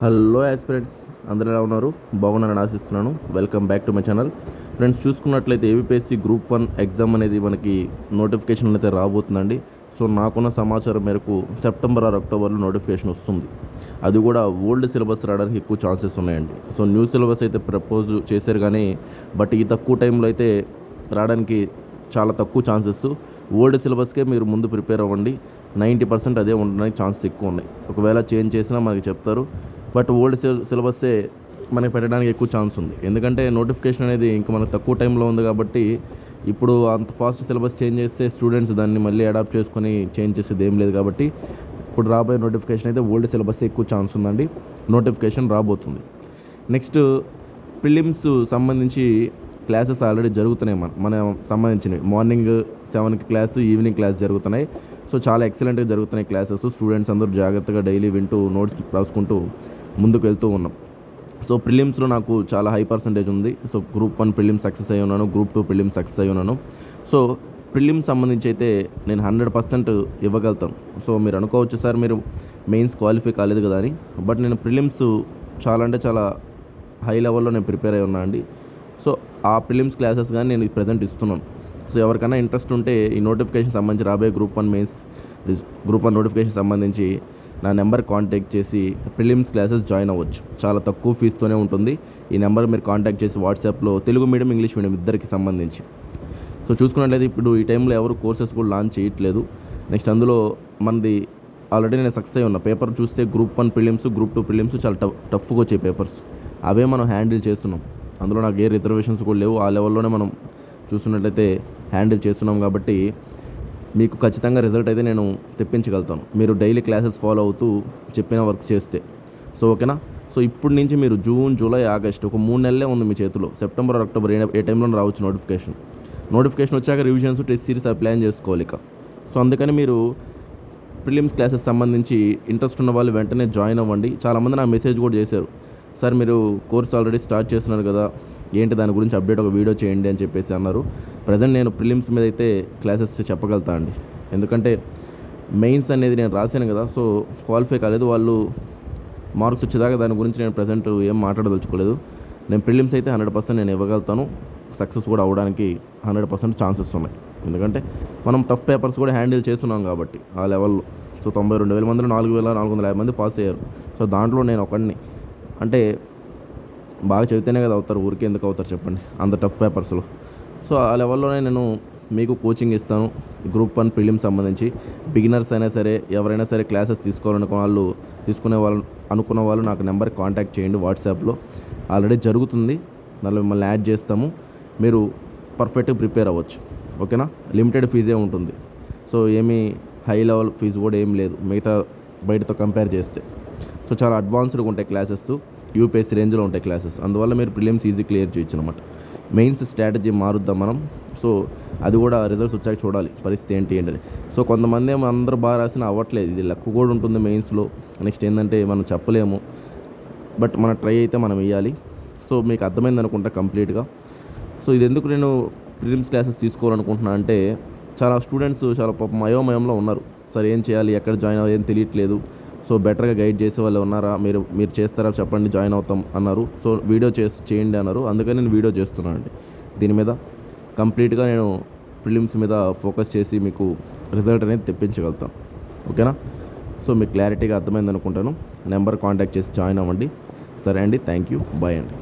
Hello aspirants, అందరూ ఎలా ఉన్నారు? బాగున్నారని ఆశిస్తున్నాను. Welcome back to my channel. Friends, చూసుకున్నట్లయితే ఏబిపిఎస్సి గ్రూప్ 1 ఎగ్జామ్ అనేది మనకి నోటిఫికేషన్ అయితే రాబోతుందండి. సో నాకున్న సమాచారం మేరకు సెప్టెంబర్ ఆర్ అక్టోబర్లో నోటిఫికేషన్ వస్తుంది. అది కూడా ఓల్డ్ సిలబస్ రావడానికి ఎక్కువ ఛాన్సెస్ ఉన్నాయండి. సో న్యూ సిలబస్ అయితే ప్రపోజ్ చేశారు కానీ బట్ ఈ తక్కువ టైంలో అయితే రావడానికి చాలా తక్కువ ఛాన్సెస్. ఓల్డ్ సిలబస్కే మీరు ముందు ప్రిపేర్ అవ్వండి. 90% అదే ఉండడానికి ఛాన్సెస్ ఎక్కువ ఉన్నాయి. ఒకవేళ చేంజ్ చేసినా మనకి చెప్తారు. బట్ ఓల్డ్ సిలబస్సే మనకి పెట్టడానికి ఎక్కువ ఛాన్స్ ఉంది. ఎందుకంటే నోటిఫికేషన్ అనేది ఇంకా మనకు తక్కువ టైంలో ఉంది కాబట్టి ఇప్పుడు అంత ఫాస్ట్ సిలబస్ చేంజ్ చేస్తే స్టూడెంట్స్ దాన్ని మళ్ళీ అడాప్ట్ చేసుకొని చేంజ్ చేసేది ఏం లేదు. కాబట్టి ఇప్పుడు రాబోయే నోటిఫికేషన్ అయితే ఓల్డ్ సిలబస్ ఎక్కువ ఛాన్స్ ఉందండి. నోటిఫికేషన్ రాబోతుంది. నెక్స్ట్ ప్రిలిమ్స్ సంబంధించి క్లాసెస్ ఆల్రెడీ జరుగుతున్నాయి. మన సంబంధించినవి మార్నింగ్ 7కి క్లాసు, ఈవినింగ్ క్లాస్ జరుగుతున్నాయి. సో చాలా ఎక్సలెంట్గా జరుగుతున్నాయి క్లాసెస్. స్టూడెంట్స్ అందరూ జాగ్రత్తగా డైలీ వింటూ నోట్స్ రాసుకుంటూ ముందుకు వెళ్తూ ఉన్నాం. సో ప్రిలిమ్స్లో నాకు చాలా హై పర్సంటేజ్ ఉంది. సో గ్రూప్ 1 ప్రిలిమ్స్ సక్సెస్ అయ్యి ఉన్నాను, గ్రూప్ 2 ప్రిలిమ్స్ సక్సెస్ అయ్యి ఉన్నాను. సో ప్రిలిమ్స్ సంబంధించి అయితే నేను 100% ఇవ్వగలుగుతాను. సో మీరు అనుకోవచ్చు, సార్ మీరు మెయిన్స్ క్వాలిఫై కాలేదు కదా అని. బట్ నేను ప్రిలిమ్స్ చాలా అంటే చాలా హై లెవెల్లో నేను ప్రిపేర్ అయి ఉన్నా అండి. సో ఆ ప్రిలిమ్స్ క్లాసెస్ కానీ నేను ప్రజెంట్ ఇస్తున్నాను. సో ఎవరికైనా ఇంట్రెస్ట్ ఉంటే ఈ నోటిఫికేషన్ సంబంధించి రాబోయే గ్రూప్ 1 మెయిన్స్ గ్రూప్ 1 నోటిఫికేషన్ సంబంధించి నా నెంబర్ కాంటాక్ట్ చేసి ప్రిలిమ్స్ క్లాసెస్ జాయిన్ అవ్వచ్చు. చాలా తక్కువ ఫీజుతోనే ఉంటుంది. ఈ నెంబర్ మీరు కాంటాక్ట్ చేసి వాట్సాప్లో తెలుగు మీడియం, ఇంగ్లీష్ మీడియం ఇద్దరికి సంబంధించి. సో చూసుకున్నట్లయితే ఇప్పుడు ఈ టైంలో ఎవరు కోర్సెస్ కూడా లాంచ్ చేయట్లేదు. నెక్స్ట్ అందులో మనది ఆల్రెడీ నేను సక్సెస్ అయి ఉన్నా. పేపర్ చూస్తే గ్రూప్ 1 ప్రిలిమ్స్, గ్రూప్ 2 ప్రిలిమ్స్ చాలా టఫ్గా వచ్చే పేపర్స్. అవే మనం హ్యాండిల్ చేస్తున్నాం. అందులో నాకు ఏ రిజర్వేషన్స్ కూడా లేవు. ఆ లెవెల్లోనే మనం చూస్తున్నట్లయితే హ్యాండిల్ చేస్తున్నాం. కాబట్టి మీకు ఖచ్చితంగా రిజల్ట్ అయితే నేను తెప్పించగలుగుతాను, మీరు డైలీ క్లాసెస్ ఫాలో అవుతూ చెప్పిన వర్క్ చేస్తే. సో ఓకేనా? సో ఇప్పటి నుంచి మీరు జూన్, జూలై, ఆగస్ట్ ఒక 3 నెలలే ఉంది మీ చేతిలో. సెప్టెంబర్, అక్టోబర్ ఏ టైంలో రావచ్చు నోటిఫికేషన్ వచ్చాక రివిజన్స్, టెస్ట్ సిరీస్ ప్లాన్ చేసుకోవాలి ఇక. సో అందుకని మీరు ప్రిలిమ్స్ క్లాసెస్ సంబంధించి ఇంట్రెస్ట్ ఉన్న వాళ్ళు వెంటనే జాయిన్ అవ్వండి. చాలామంది నా మెసేజ్ కూడా చేశారు, సార్ మీరు కోర్స్ ఆల్రెడీ స్టార్ట్ చేస్తున్నారు కదా, ఏంటి దాని గురించి అప్డేట్ ఒక వీడియో చేయండి అని చెప్పేసి అన్నారు. ప్రజెంట్ నేను ప్రిలిమ్స్ మీద అయితే క్లాసెస్ చెప్పగలుగుతా అండి. ఎందుకంటే మెయిన్స్ అనేది నేను రాశాను కదా, సో క్వాలిఫై కాలేదు. వాళ్ళు మార్క్స్ వచ్చేదాకా దాని గురించి నేను ప్రజెంట్ ఏం మాట్లాడదలుచుకోలేదు. నేను ప్రిలిమ్స్ అయితే 100% నేను ఇవ్వగలుగుతాను. సక్సెస్ కూడా అవ్వడానికి 100% ఛాన్సెస్ ఉన్నాయి. ఎందుకంటే మనం టఫ్ పేపర్స్ కూడా హ్యాండిల్ చేస్తున్నాం కాబట్టి ఆ లెవెల్లో. సో 92,000 మందిలో 4,450 మంది పాస్ అయ్యారు. సో దాంట్లో నేను ఒకడిని. అంటే బాగా చదివితేనే కదా అవుతారు, ఊరికే ఎందుకు అవుతారు చెప్పండి అంత టఫ్ పేపర్స్లో. సో ఆ లెవెల్లోనే నేను మీకు కోచింగ్ ఇస్తాను. గ్రూప్ 1 ప్రిలిమ్స్ సంబంధించి బిగినర్స్ అయినా సరే, ఎవరైనా సరే క్లాసెస్ తీసుకునే వాళ్ళు అనుకున్న వాళ్ళు నాకు నెంబర్ కాంటాక్ట్ చేయండి వాట్సాప్లో. ఆల్రెడీ జరుగుతుంది, దానిలో మిమ్మల్ని యాడ్ చేస్తాము. మీరు పర్ఫెక్ట్గా ప్రిపేర్ అవ్వచ్చు. ఓకేనా? లిమిటెడ్ ఫీజే ఉంటుంది. సో ఏమీ హై లెవెల్ ఫీజు కూడా ఏం లేదు మిగతా బయటతో కంపేర్ చేస్తే. సో చాలా అడ్వాన్స్డ్గా ఉంటాయి క్లాసెస్, యూపీఎస్సీ రేంజ్లో ఉంటాయి క్లాసెస్. అందువల్ల మీరు ప్రిలిమ్స్ ఈజీ క్లియర్ చేయొచ్చు అనమాట. మెయిన్స్ స్ట్రాటజీ మారుద్దాం మనం. సో అది కూడా రిజల్ట్స్ వచ్చాక చూడాలి పరిస్థితి ఏంటి అని. సో కొంతమంది ఏమో అందరూ బాగా రాసినా అవ్వట్లేదు. ఇది లక్ కూడా ఉంటుంది మెయిన్స్లో. నెక్స్ట్ ఏంటంటే మనం చెప్పలేము, బట్ మన ట్రై అయితే మనం వేయాలి. సో మీకు అర్థమైంది అనుకుంటా కంప్లీట్గా. సో ఇది ఎందుకు నేను ప్రిలిమ్స్ క్లాసెస్ తీసుకోవాలనుకుంటున్నా అంటే, చాలా స్టూడెంట్స్ చాలా పాపం అయోమయంలో ఉన్నారు. సార్ ఏం చేయాలి, ఎక్కడ జాయిన్ అవ్వాలి, ఏం తెలియట్లేదు. సో బెటర్గా గైడ్ చేసే వాళ్ళు ఉన్నారా, మీరు చేస్తారా చెప్పండి, జాయిన్ అవుతాం అన్నారు. సో వీడియో చేయండి అన్నారు. అందుకని నేను వీడియో చేస్తున్నాను అండి. దీని మీద కంప్లీట్గా నేను ప్రిలిమ్స్ మీద ఫోకస్ చేసి మీకు రిజల్ట్ అనేది తెప్పించగలుగుతాను. ఓకేనా? సో మీకు క్లారిటీగా అర్థమైంది అనుకుంటాను. నెంబర్ కాంటాక్ట్ చేసి జాయిన్ అవ్వండి. సరే అండి, థ్యాంక్ యూ, బాయ్ అండి.